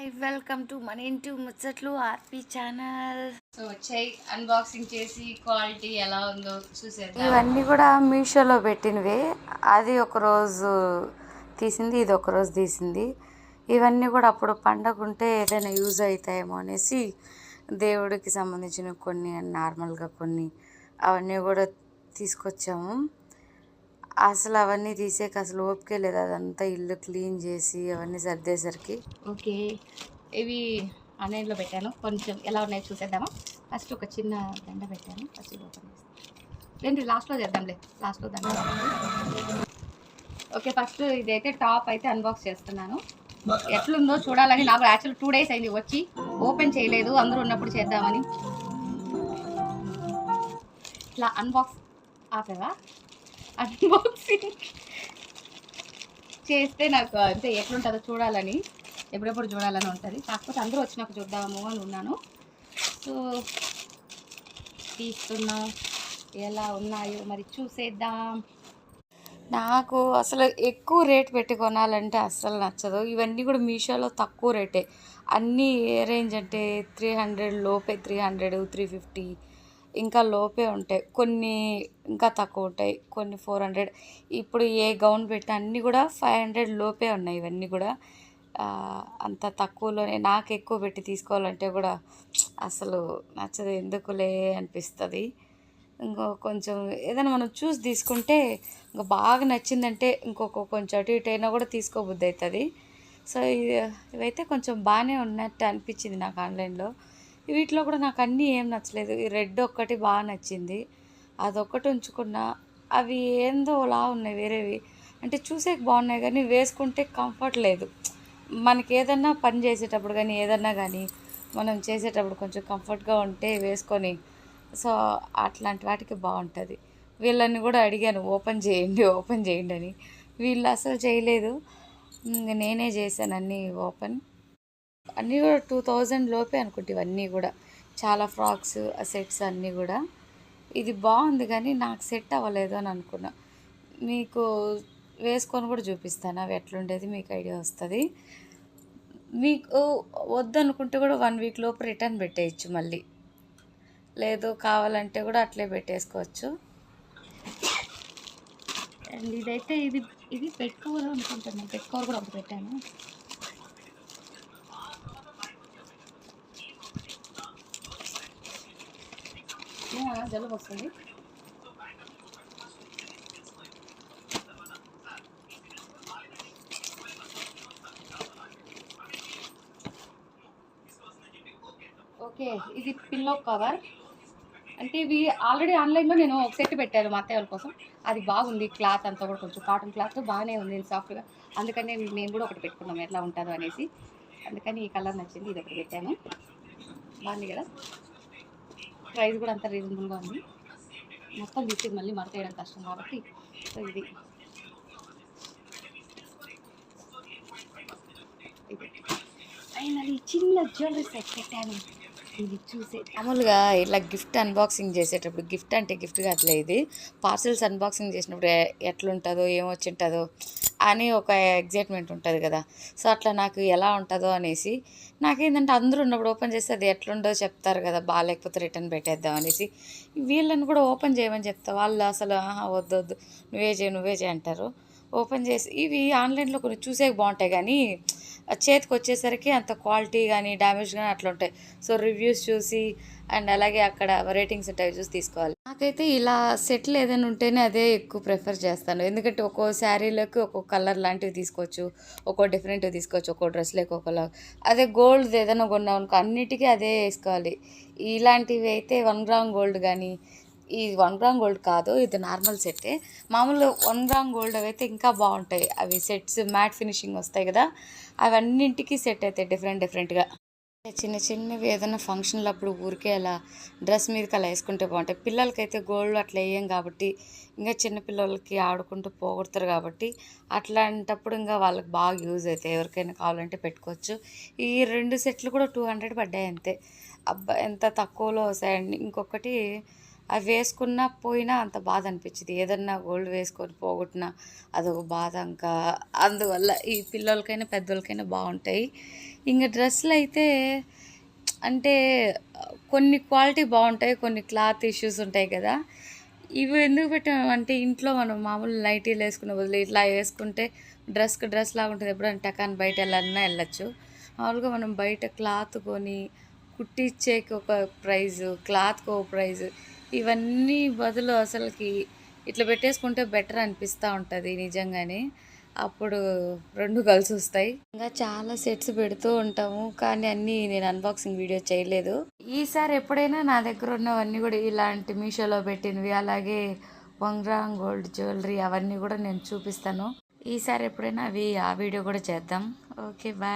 Welcome to మన ఇంటి ముచ్చట్లు ఆర్పి ఛానల్. సో వచ్చాయి అన్బాక్సింగ్ చేసి క్వాలిటీ ఎలా ఉందో చూసేద్దాం. ఇవన్నీ కూడా మీషోలో పెట్టినవే. అది ఒకరోజు తీసింది, ఇది ఒకరోజు తీసింది. ఇవన్నీ కూడా అప్పుడు పండగ ఉంటే ఏదైనా యూజ్ అవుతాయేమో అనేసి దేవుడికి సంబంధించిన కొన్ని నార్మల్గా కొన్ని అవన్నీ కూడా తీసుకొచ్చాము. అసలు అవన్నీ తీసేక అసలు ఓపికే లేదు. అదంతా ఇల్లు క్లీన్ చేసి అవన్నీ సర్దేసరికి. ఓకే, ఇవి ఆన్లైన్లో పెట్టాను. కొంచెం ఎలా ఉన్నాయో చూసేద్దామా. ఫస్ట్ ఒక చిన్న దండ పెట్టాను. ఫస్ట్ ఇది ఓపెన్ చేస్తాను. ఏంటి లాస్ట్లో చేద్దాంలే, లాస్ట్లో దండ. ఓకే, ఫస్ట్ ఇదైతే టాప్ అయితే అన్బాక్స్ చేస్తున్నాను. ఎట్లుందో చూడాలని. నాకు యాక్చువల్ 2 days అయింది వచ్చి, ఓపెన్ చేయలేదు. అందరూ ఉన్నప్పుడు చేద్దామని. ఇట్లా అన్బాక్స్ ఆపేవా అన్బాక్సింగ్ చేస్తే నాకు అంటే ఎట్లుంటుందో చూడాలని, ఎప్పుడెప్పుడు చూడాలని ఉంటుంది. కాకపోతే అందరూ వచ్చినాక చూద్దాము అని ఉన్నాను. సో తీస్తున్నా, ఎలా ఉన్నాయో మరి చూసేద్దాం. నాకు అసలు ఎక్కువ రేట్ పెట్టి కొనాలంటే అస్సలు నచ్చదు. ఇవన్నీ కూడా మీషోలో తక్కువ రేటే. అన్నీ ఏ రేంజ్ అంటే 300 లోపే, 300, 350 ఇంకా లోపే ఉంటాయి. కొన్ని ఇంకా తక్కువ ఉంటాయి, కొన్ని 400. ఇప్పుడు ఏ గౌన్ పెట్టినా అన్నీ కూడా 500 లోపే ఉన్నాయి. ఇవన్నీ కూడా అంత తక్కువలోనే. నాకు ఎక్కువ పెట్టి తీసుకోవాలంటే కూడా అసలు నచ్చదు, ఎందుకులే అనిపిస్తుంది. కొంచెం ఏదైనా మనం చూసి తీసుకుంటే ఇంకా బాగా నచ్చిందంటే ఇంకొక కొంచెం అటు ఇటు అయినా కూడా తీసుకోబుద్ధి అవుతుంది. సో ఇవైతే కొంచెం బాగానే ఉన్నట్టు అనిపించింది నాకు ఆన్లైన్లో. వీటిలో కూడా నాకు అన్నీ ఏం నచ్చలేదు. ఈ రెడ్ ఒక్కటి బాగా నచ్చింది, అదొక్కటి ఉంచుకున్నా. అవి ఏందోలా ఉన్నాయి వేరేవి. అంటే చూసేకి బాగున్నాయి కానీ వేసుకుంటే కంఫర్ట్ లేదు. మనకి ఏదన్నా పని చేసేటప్పుడు కానీ ఏదన్నా కానీ మనం చేసేటప్పుడు కొంచెం కంఫర్ట్గా ఉంటే వేసుకొని, సో అట్లాంటి వాటికి బాగుంటుంది. వీళ్ళని కూడా అడిగాను ఓపెన్ చేయండి అని. వీళ్ళు అసలు చేయలేదు. నేనే చేశాను అన్నీ ఓపెన్. అన్నీ కూడా 2000 లోపే అనుకుంటే ఇవన్నీ కూడా. చాలా ఫ్రాక్స్, సెట్స్ అన్నీ కూడా. ఇది బాగుంది కానీ నాకు సెట్ అవ్వలేదు అని అనుకున్నా. మీకు వేసుకొని కూడా చూపిస్తాను అవి ఎట్లుండేది, మీకు ఐడియా వస్తుంది. మీకు వద్దనుకుంటే కూడా 1 week లోపు రిటర్న్ పెట్టేయచ్చు. మళ్ళీ లేదు కావాలంటే కూడా అట్లే పెట్టేసుకోవచ్చు. అండ్ ఇదైతే ఇది పెట్టుకోవాలి అనుకుంటున్నాను. పెట్టుకోవాలి కూడా ఒకటి పెట్టాను. జలుబు వస్తుంది. ఓకే, ఇది పిల్లో కవర్. అంటే ఇవి ఆల్రెడీ ఆన్లైన్లో నేను ఒక సెట్ పెట్టాను మా అత్తయ్య వాళ్ళ కోసం. అది బాగుంది. క్లాత్ అంతా కూడా కొంచెం కాటన్ క్లాత్ బాగానే ఉంది, సాఫ్ట్గా. అందుకని మేము కూడా ఒకటి పెట్టుకున్నాం ఎట్లా ఉంటుందో అనేసి. అందుకని ఈ కలర్ నచ్చింది, ఇది ఒకటి పెట్టాను. బాగుంది కదా. ప్రైస్ కూడా అంత రీజనబుల్గా ఉంది. మొత్తం తీసి మళ్ళీ మడతేయడం కష్టం కాబట్టి సో ఇది ఫైనల్లీ చిన్న జ్యువెలరీ సెట్ పెట్టాను. ఇది చూసే మామూలుగా ఇలా గిఫ్ట్ అన్బాక్సింగ్ చేసేటప్పుడు, గిఫ్ట్ అంటే గిఫ్ట్ కాదులే, ఇది పార్సెల్స్ అన్బాక్సింగ్ చేసినప్పుడు ఎట్లుంటుందో ఏమొచ్చింటుందో అని ఒక ఎగ్జైట్మెంట్ ఉంటుంది కదా. సో అట్లా నాకు ఎలా ఉంటుందో అనేసి. నాకేంటంటే అందరూ ఉన్నప్పుడు ఓపెన్ చేస్తే అది ఎట్లుండో చెప్తారు కదా, బాగాలేకపోతే రిటర్న్ పెట్టేద్దాం అనేసి. వీళ్ళని కూడా ఓపెన్ చేయమని చెప్తా. వాళ్ళు అసలు వద్దు నువ్వే చేయి అంటారు. ఓపెన్ చేసి ఇవి ఆన్లైన్లో కొన్ని చూసేకి బాగుంటాయి కానీ చేతికి వచ్చేసరికి అంత క్వాలిటీ కానీ డ్యామేజ్ కానీ అట్లా ఉంటాయి. సో రివ్యూస్ చూసి అండ్ అలాగే అక్కడ రేటింగ్స్ ఉంటాయి చూసి తీసుకోవాలి. నాకైతే ఇలా సెట్లు ఏదైనా ఉంటేనే అదే ఎక్కువ ప్రిఫర్ చేస్తాను. ఎందుకంటే ఒక్కో శారీలోకి ఒక్కొక్క కలర్ లాంటివి తీసుకోవచ్చు, ఒక్కో డిఫరెంట్వి తీసుకోవచ్చు, ఒక్కో డ్రెస్లోకి ఒక్కోలా. అదే గోల్డ్ ఏదైనా కొన్నాం అనుకో అన్నిటికీ అదే వేసుకోవాలి. ఇలాంటివి అయితే 1 గ్రామ్ గోల్డ్ కానీ, ఈ 1 గ్రామ్ గోల్డ్ కాదు, ఇది నార్మల్ సెట్టే. మామూలు 1 గ్రామ్ గోల్డ్ అయితే ఇంకా బాగుంటాయి. అవి సెట్స్ మ్యాట్ ఫినిషింగ్ వస్తాయి కదా, అవన్నింటికి సెట్ అవుతాయి డిఫరెంట్గా. చిన్నవి ఏదైనా ఫంక్షన్లు అప్పుడు ఊరికే అలా డ్రెస్ మీదకి అలా వేసుకుంటే బాగుంటాయి. పిల్లలకైతే గోల్డ్ అట్లా వేయం కాబట్టి, ఇంకా చిన్నపిల్లలకి ఆడుకుంటూ పోగొడతారు కాబట్టి అట్లాంటప్పుడు ఇంకా వాళ్ళకి బాగా యూజ్ అవుతాయి. ఎవరికైనా కావాలంటే పెట్టుకోవచ్చు. ఈ 2 సెట్లు కూడా 200 పడ్డాయి అంతే. అబ్బా ఎంత తక్కువలో వస్తాయండి. ఇంకొకటి అవి వేసుకున్నా పోయినా అంత బాధ అనిపించింది. ఏదన్నా గోల్డ్ వేసుకొని పోగొట్టినా అదొక బాధ. ఇంకా అందువల్ల ఈ పిల్లలకైనా పెద్దోళ్ళకైనా బాగుంటాయి. ఇంకా డ్రెస్సులు అయితే అంటే కొన్ని క్వాలిటీ బాగుంటాయి, కొన్ని క్లాత్ ఇష్యూస్ ఉంటాయి కదా. ఇవి ఎందుకు పెట్టామంటే ఇంట్లో మనం మామూలు నైటీలు వేసుకునే బదులు ఇట్లా వేసుకుంటే డ్రెస్కి డ్రెస్ లాగా ఉంటుంది. ఎప్పుడైనా టకాన్ బయట వెళ్ళాలన్నా వెళ్ళచ్చు. మామూలుగా మనం బయట క్లాత్ కొని కుట్టించేకి ఒక ప్రైజు, క్లాత్కి ఒక ప్రైజు, ఇవన్నీ బదులు అసలుకి ఇట్లా పెట్టేసుకుంటే బెటర్ అనిపిస్తూ ఉంటుంది నిజంగానే. అప్పుడు రెండు కలిసి వస్తాయి. ఇంకా చాలా సెట్స్ పెడుతూ ఉంటాము, కానీ అన్నీ నేను అన్బాక్సింగ్ వీడియో చేయలేదు. ఈసారి ఎప్పుడైనా నా దగ్గర ఉన్నవన్నీ కూడా ఇలాంటి మీషోలో పెట్టినవి, అలాగే వంగ్రాం గోల్డ్ జ్యువెలరీ అవన్నీ కూడా నేను చూపిస్తాను. ఈసారి ఎప్పుడైనా ఆ వీడియో కూడా చేద్దాం. Okay, bye.